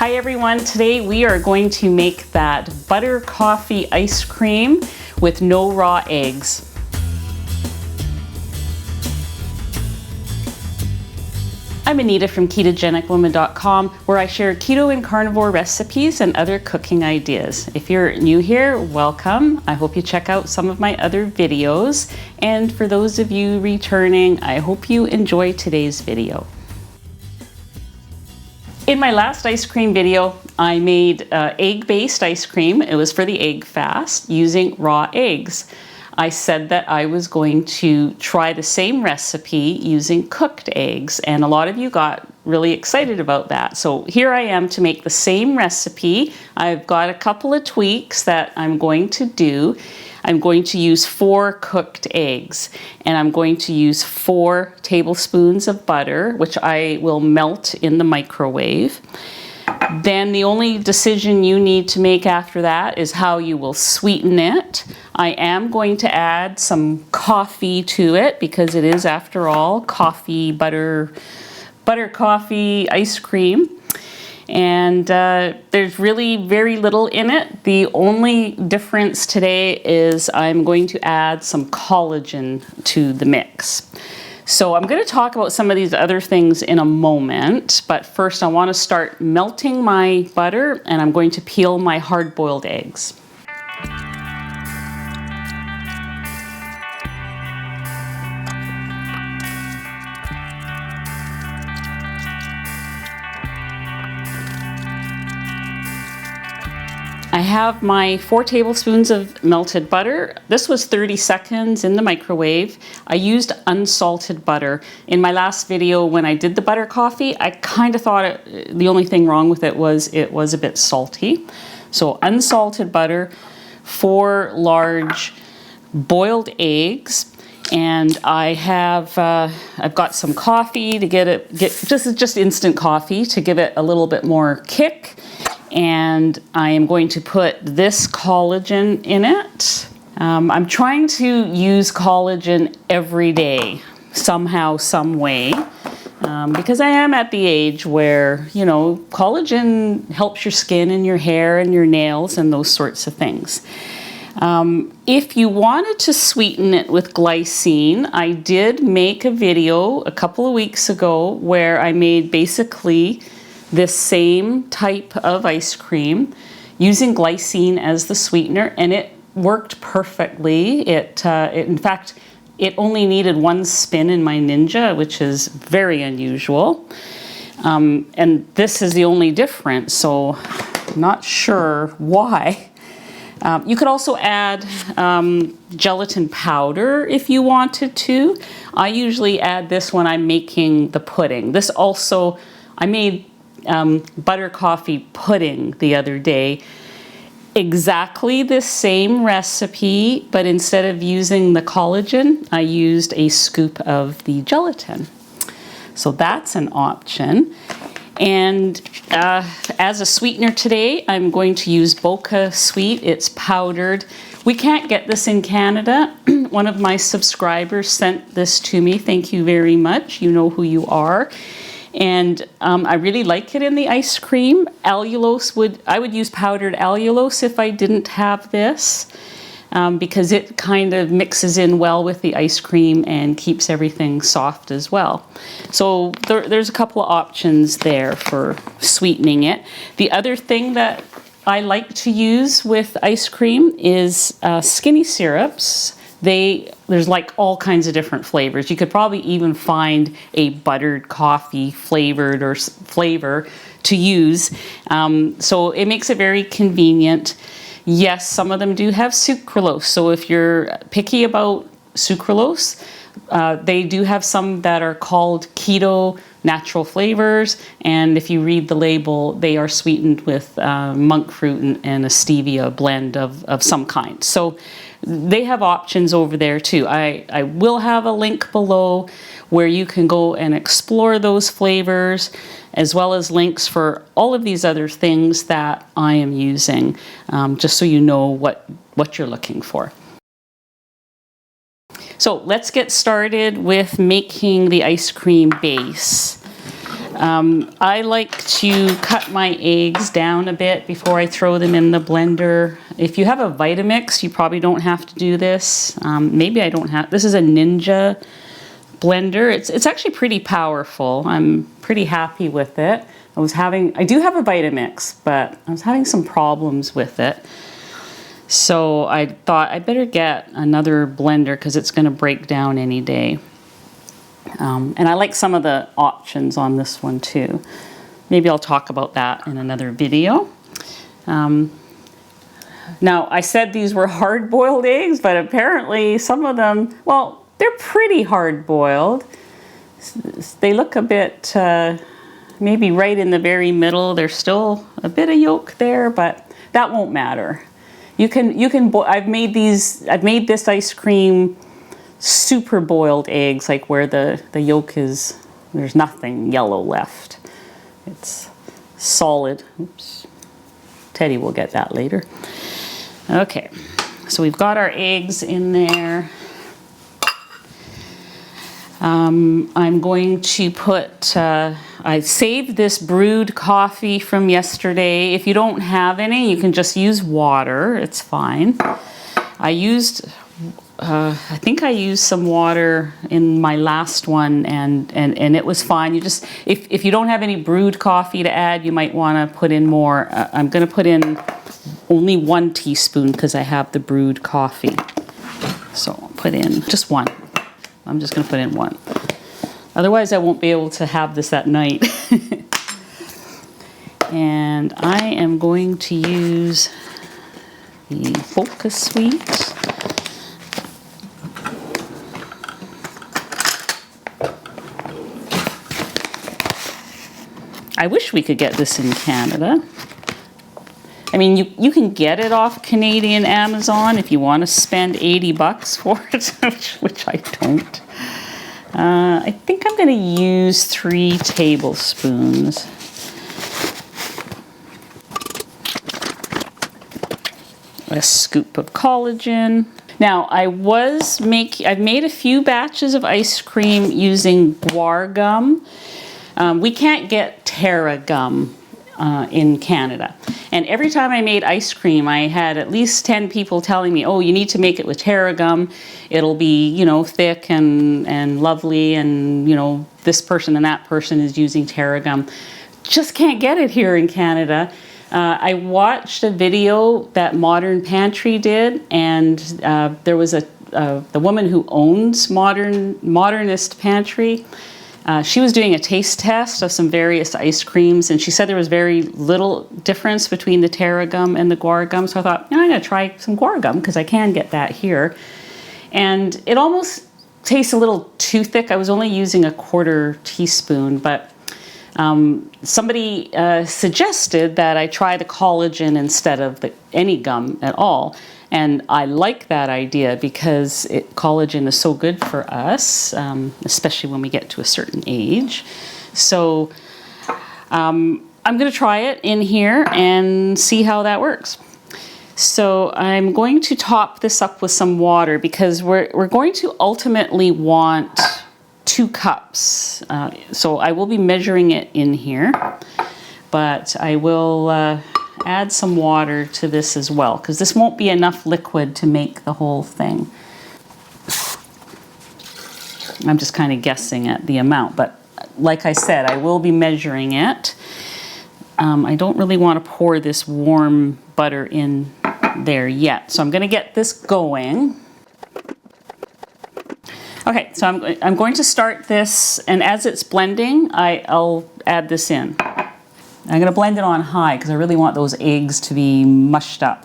Hi everyone, today we are going to make that butter coffee ice cream with no raw eggs. I'm Anita from KetogenicWoman.com, where I share keto and carnivore recipes and other cooking ideas. If you're new here, welcome. I hope you check out some of my other videos. And for those of you returning, I hope you enjoy today's video. In my last ice cream video, I made egg-based ice cream. It was for the egg fast using raw eggs. I said that I was going to try the same recipe using cooked eggs, and a lot of you got really excited about that. So here I am to make the same recipe. I've got a couple of tweaks that I'm going to do. I'm going to use 4 cooked eggs, and I'm going to use 4 tablespoons of butter, which I will melt in the microwave. Then the only decision you need to make after that is how you will sweeten it. I am going to add some coffee to it because it is, after all, coffee, butter coffee ice cream. And there's really very little in it. The only difference today is I'm going to add some collagen to the mix. So I'm going to talk about some of these other things in a moment, but first I want to start melting my butter, and I'm going to peel my hard-boiled eggs. I have my 4 tablespoons of melted butter. This was 30 seconds in the microwave. I used unsalted butter. In my last video when I did the butter coffee, I kind of thought the only thing wrong with it was a bit salty. So unsalted butter, 4 large boiled eggs, and I have I've got some coffee to get just instant coffee to give it a little bit more kick. And I am going to put this collagen in it. I'm trying to use collagen every day, somehow, some way, because I am at the age where, you know, collagen helps your skin and your hair and your nails and those sorts of things. If you wanted to sweeten it with glycine, I did make a video a couple of weeks ago where I made basically this same type of ice cream using glycine as the sweetener, and it worked perfectly. In fact, it only needed 1 spin in my Ninja, which is very unusual. And this is the only difference, so I'm not sure why. You could also add gelatin powder if you wanted to. I usually add this when I'm making the pudding. This also, I made butter coffee pudding the other day. Exactly the same recipe, but instead of using the collagen, I used a scoop of the gelatin. So that's an option. And as a sweetener today, I'm going to use Boca Sweet. It's powdered. We can't get this in Canada. One of my subscribers sent this to me. Thank you very much. You know who you are. And I really like it in the ice cream. Allulose I would use powdered allulose if I didn't have this, because it kind of mixes in well with the ice cream and keeps everything soft as well. So there's a couple of options there for sweetening it. The other thing that I like to use with ice cream is skinny syrups. There's like all kinds of different flavors. You could probably even find a buttered coffee flavored or flavor to use. So it makes it very convenient. Yes, some of them do have sucralose. So if you're picky about sucralose, they do have some that are called keto natural flavors, and if you read the label, they are sweetened with monk fruit and a stevia blend of some kind. So they have options over there too. I will have a link below where you can go and explore those flavors, as well as links for all of these other things that I am using, just so you know what you're looking for. So let's get started with making the ice cream base. I like to cut my eggs down a bit before I throw them in the blender. If you have a Vitamix, you probably don't have to do this. Maybe I don't have. This is a Ninja blender. It's actually pretty powerful. I'm pretty happy with it. I do have a Vitamix, but I was having some problems with it. So I thought I better get another blender because it's going to break down any day. And I like some of the options on this one too. Maybe I'll talk about that in another video. Now, I said these were hard-boiled eggs, but apparently some of them, well, they're pretty hard-boiled. They look a bit, maybe right in the very middle. There's still a bit of yolk there, but that won't matter. I've made this ice cream super boiled eggs, like where the yolk is, there's nothing yellow left. It's solid. Oops. Teddy will get that later. Okay, so we've got our eggs in there. I'm going to put, I saved this brewed coffee from yesterday. If you don't have any, you can just use water. It's fine. I think I used some water in my last one and it was fine. If you don't have any brewed coffee to add, you might want to put in more. I'm going to put in only 1 teaspoon because I have the brewed coffee. So I'll put in just 1. I'm just going to put in 1. Otherwise I won't be able to have this at night. And I am going to use the Focus Sweet. I wish we could get this in Canada. I mean, you can get it off Canadian Amazon if you want to spend $80 for it, which I don't. I think I'm going to use 3 tablespoons. A scoop of collagen. Now, I've made a few batches of ice cream using guar gum. We can't get Terra gum in Canada. And every time I made ice cream, I had at least 10 people telling me, oh, you need to make it with Terra gum. It'll be, you know, thick and lovely, and, you know, this person and that person is using Terra gum. Just can't get it here in Canada. I watched a video that Modern Pantry did, and there was the woman who owns Modernist Pantry. She was doing a taste test of some various ice creams, and she said there was very little difference between the Terra gum and the guar gum. So I thought, I'm going to try some guar gum because I can get that here. And it almost tastes a little too thick. I was only using a 1/4 teaspoon, but somebody suggested that I try the collagen instead of any gum at all. And I like that idea because collagen is so good for us, especially when we get to a certain age. So I'm going to try it in here and see how that works. So I'm going to top this up with some water because we're going to ultimately want 2 cups. So I will be measuring it in here, but I will add some water to this as well, because this won't be enough liquid to make the whole thing. I'm just kind of guessing at the amount, but like I said, I will be measuring it. I don't really want to pour this warm butter in there yet, so I'm going to get this going. Okay, so I'm going to start this, and as it's blending, I'll add this in. I'm going to blend it on high because I really want those eggs to be mushed up.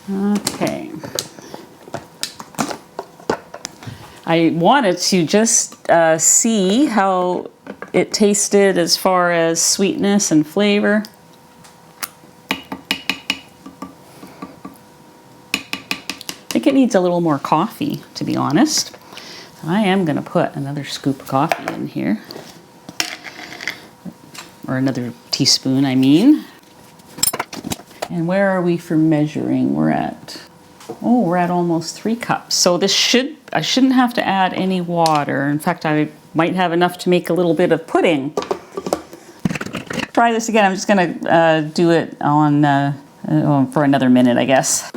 Okay. I wanted to just see how it tasted as far as sweetness and flavor. I think it needs a little more coffee, to be honest. I am going to put another scoop of coffee in here. Or another teaspoon, I mean. And where are we for measuring? We're at almost 3 cups. So I shouldn't have to add any water. In fact, I might have enough to make a little bit of pudding. Try this again. I'm just gonna do it on for another minute, I guess.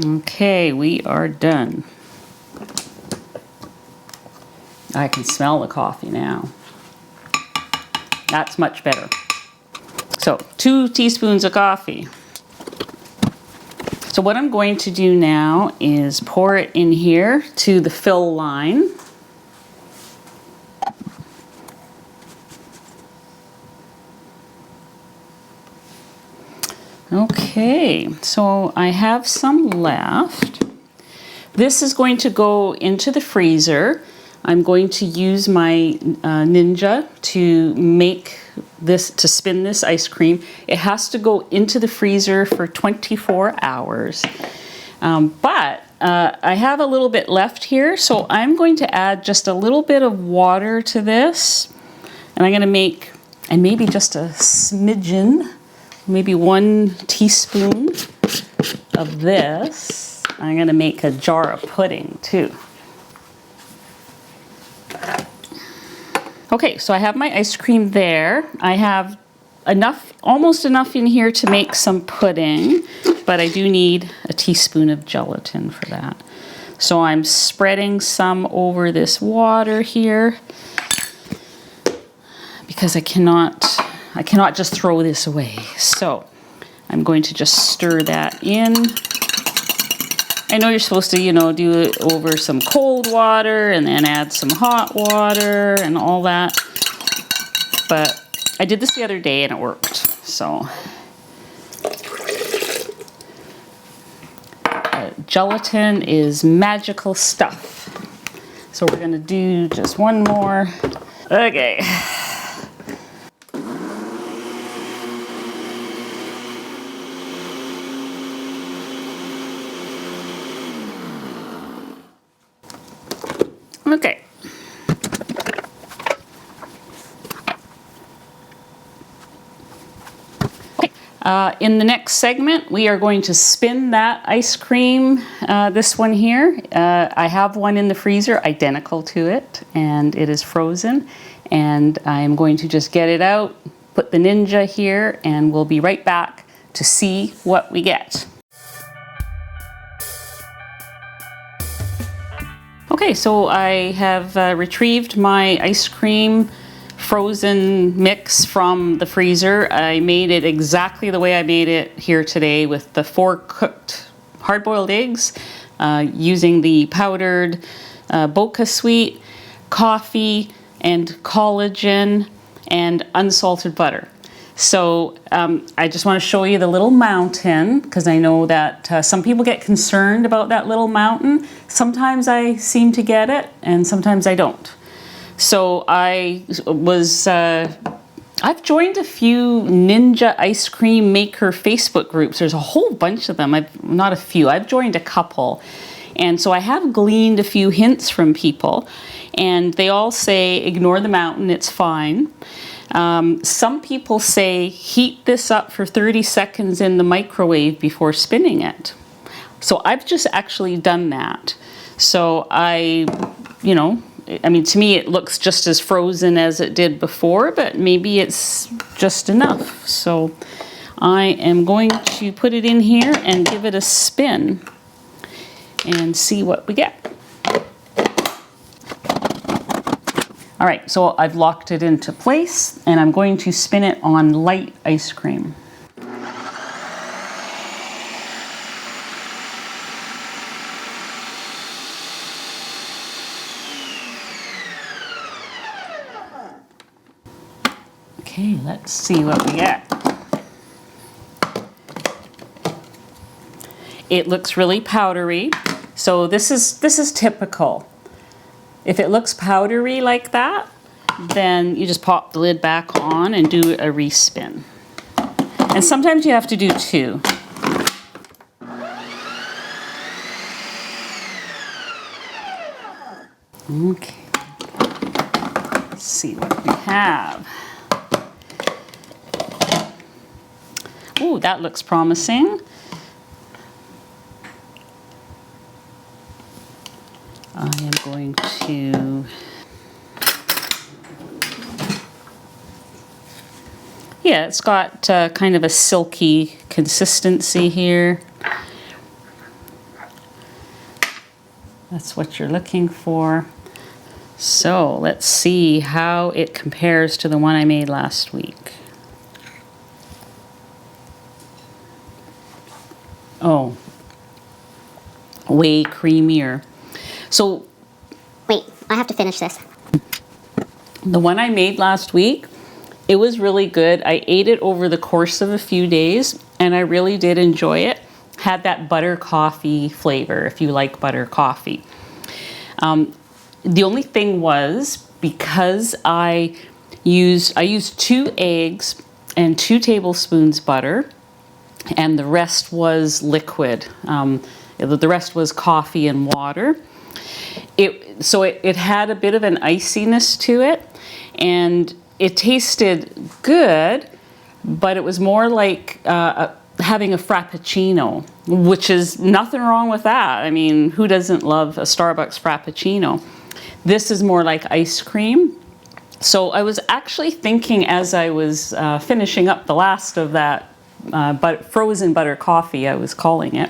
Okay, we are done. I can smell the coffee now. That's much better. So 2 teaspoons of coffee. So what I'm going to do now is pour it in here to the fill line. Okay, so I have some left. This is going to go into the freezer. I'm going to use my Ninja to make this, to spin this ice cream. It has to go into the freezer for 24 hours. But I have a little bit left here, so I'm going to add just a little bit of water to this. And I'm going to make, and maybe just a smidgen, maybe 1 teaspoon of this. I'm going to make a jar of pudding too. Okay, so I have my ice cream there. I have enough, almost enough in here to make some pudding, but I do need a teaspoon of gelatin for that. So I'm spreading some over this water here because I cannot just throw this away. So I'm going to just stir that in. I know you're supposed to, do it over some cold water and then add some hot water and all that. But I did this the other day and it worked. So gelatin is magical stuff. So we're going to do just one more. Okay. Okay. In the next segment, we are going to spin that ice cream, this one here. I have one in the freezer identical to it, and it is frozen. And I'm going to just get it out, put the Ninja here, and we'll be right back to see what we get. Okay, so I have retrieved my ice cream frozen mix from the freezer. I made it exactly the way I made it here today with the 4 cooked hard-boiled eggs, using the powdered Boca Sweet, coffee, and collagen, and unsalted butter. So I just want to show you the little mountain, because I know that some people get concerned about that little mountain. Sometimes I seem to get it, and sometimes I don't. So I've joined a few Ninja ice cream maker Facebook groups. There's a whole bunch of them. Not a few, I've joined a couple. And so I have gleaned a few hints from people, and they all say, ignore the mountain, it's fine. Some people say heat this up for 30 seconds in the microwave before spinning it. So I've just actually done that. So to me it looks just as frozen as it did before, but maybe it's just enough. So I am going to put it in here and give it a spin and see what we get. All right, so I've locked it into place, and I'm going to spin it on light ice cream. Okay, let's see what we get. It looks really powdery, so this is typical. If it looks powdery like that, then you just pop the lid back on and do a respin. And sometimes you have to do 2. Okay, let's see what we have. Ooh, that looks promising. I am going to... Yeah, it's got kind of a silky consistency here. That's what you're looking for. So let's see how it compares to the one I made last week. Oh, way creamier. So, wait, I have to finish this. The one I made last week, it was really good. I ate it over the course of a few days and I really did enjoy it. Had that butter coffee flavor, if you like butter coffee. The only thing was, because I used 2 eggs and 2 tablespoons butter, and the rest was liquid. The rest was coffee and water. So it had a bit of an iciness to it, and it tasted good, but it was more like having a frappuccino, which is nothing wrong with that. I mean, who doesn't love a Starbucks frappuccino? This is more like ice cream. So I was actually thinking, as I was finishing up the last of that frozen butter coffee, I was calling it,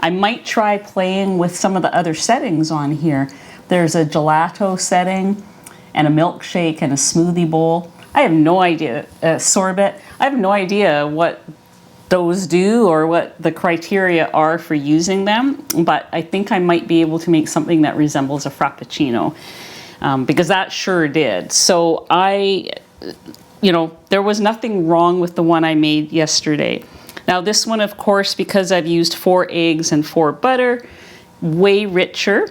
I might try playing with some of the other settings on here. There's a gelato setting and a milkshake and a smoothie bowl. I have no idea, sorbet. I have no idea what those do or what the criteria are for using them, but I think I might be able to make something that resembles a frappuccino, because that sure did. So there was nothing wrong with the one I made yesterday. Now this one, of course, because I've used 4 eggs and 4 butter, way richer.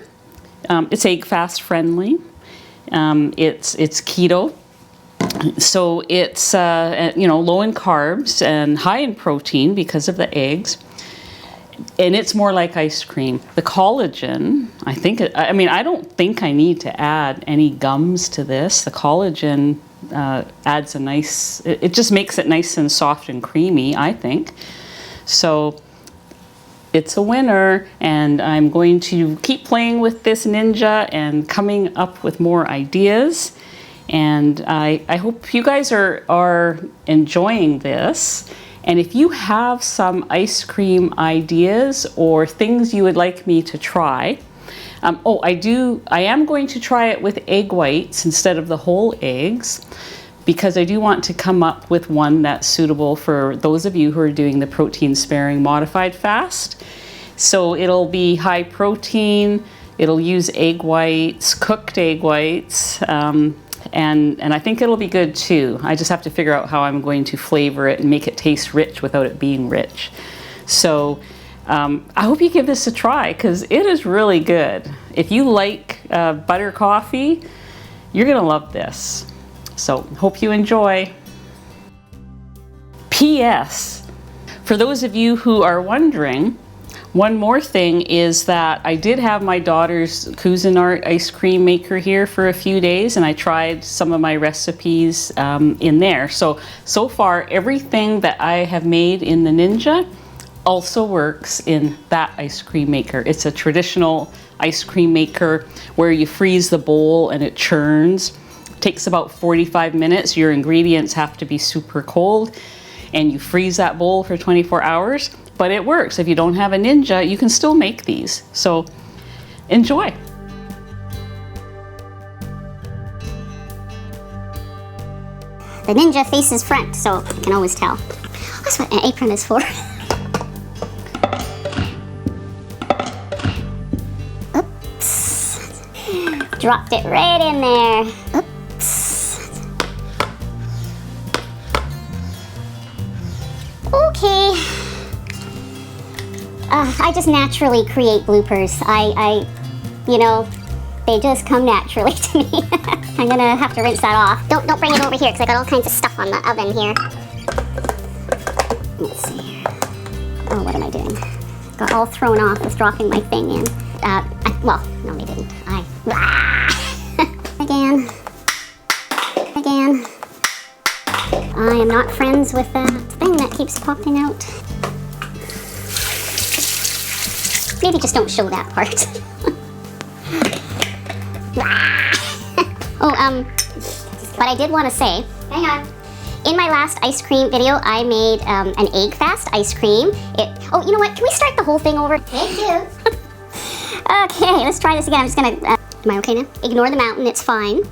It's egg fast friendly. It's keto. So it's low in carbs and high in protein because of the eggs, and it's more like ice cream. The collagen, I don't think I need to add any gums to this. The collagen adds a nice, it just makes it nice and soft and creamy, I think. So it's a winner, and I'm going to keep playing with this Ninja and coming up with more ideas. And I hope you guys are enjoying this. And if you have some ice cream ideas or things you would like me to try, I am going to try it with egg whites instead of the whole eggs, because I do want to come up with one that's suitable for those of you who are doing the protein sparing modified fast. So it'll be high protein, it'll use egg whites, cooked egg whites, and I think it'll be good too. I just have to figure out how I'm going to flavor it and make it taste rich without it being rich. So I hope you give this a try, because it is really good. If you like butter coffee, you're gonna love this. So hope you enjoy. P.S. For those of you who are wondering, one more thing is that I did have my daughter's Cuisinart ice cream maker here for a few days, and I tried some of my recipes in there. So far, everything that I have made in the Ninja also works in that ice cream maker. It's a traditional ice cream maker where you freeze the bowl and it churns. It takes about 45 minutes. Your ingredients have to be super cold, and you freeze that bowl for 24 hours. But it works. If you don't have a Ninja, you can still make these. So enjoy. The Ninja faces front, so you can always tell. That's what an apron is for. Oops. Dropped it right in there. Oops. Okay. I just naturally create bloopers. They just come naturally to me. I'm gonna have to rinse that off. Don't bring it over here because I got all kinds of stuff on the oven here. Let's see here. Oh, what am I doing? Got all thrown off with dropping my thing in. Well, no, they didn't. Again. I am not friends with that thing that keeps popping out. Maybe just don't show that part. But I did want to say, hang on. In my last ice cream video, I made an egg fast ice cream. Oh, you know what? Can we start the whole thing over? Thank you. Okay, let's try this again. I'm just gonna, am I okay now? Ignore the mountain, it's fine.